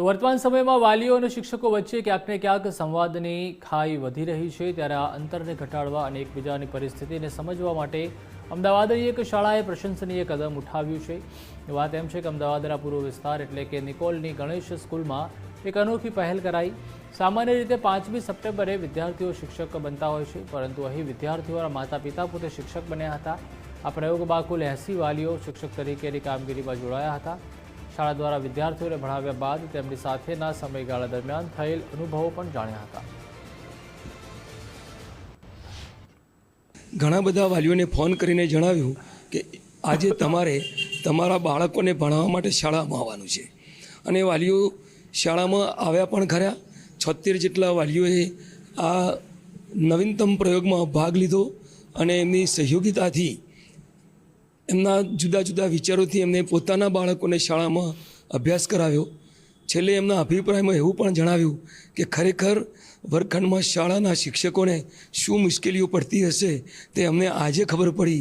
તો વર્તમાન સમયમાં વાલીઓ અને શિક્ષકો વચ્ચે ક્યાંક ને ક્યાંક સંવાદની ખાઈ વધી રહી છે, ત્યારે આ અંતરને ઘટાડવા અને એકબીજાની પરિસ્થિતિને સમજવા માટે અમદાવાદની એક શાળાએ પ્રશંસનીય કદમ ઉઠાવ્યું છે। વાત એમ છે કે અમદાવાદના પૂર્વ વિસ્તાર એટલે કે નિકોલની ગણેશ સ્કૂલમાં એક અનોખી પહેલ કરાઈ। સામાન્ય રીતે 5મી સપ્ટેમ્બરે વિદ્યાર્થીઓ શિક્ષક બનતા હોય છે, પરંતુ અહીં વિદ્યાર્થીઓના માતા પિતા પોતે શિક્ષક બન્યા હતા। આ પ્રયોગમાં કુલ 80 વાલીઓ શિક્ષક તરીકેની કામગીરીમાં જોડાયા હતા। શાળા દ્વારા વિદ્યાર્થીઓને ભણાવ્યા બાદ તેમની સાથેના સમયગાળા દરમિયાન થયેલ અનુભવો પણ જાણ્યા હતા। ઘણા બધા વાલીઓને ફોન કરીને જણાવ્યું કે આજે તમારે તમારા બાળકોને ભણાવવા માટે શાળામાં આવવાનું છે, અને વાલીઓ શાળામાં આવ્યા પણ ખરા। 76 જેટલા વાલીઓએ આ નવીનતમ પ્રયોગમાં ભાગ લીધો અને એમની સહયોગિતાથી એમના જુદા જુદા વિચારોથી એમને પોતાના બાળકોને શાળામાં અભ્યાસ કરાવ્યો। છેલ્લે એમના અભિપ્રાયમાં એવું પણ જણાવ્યું કે ખરેખર વર્ગખંડમાં શાળાના શિક્ષકોને શું મુશ્કેલીઓ પડતી હશે તે અમને આજે ખબર પડી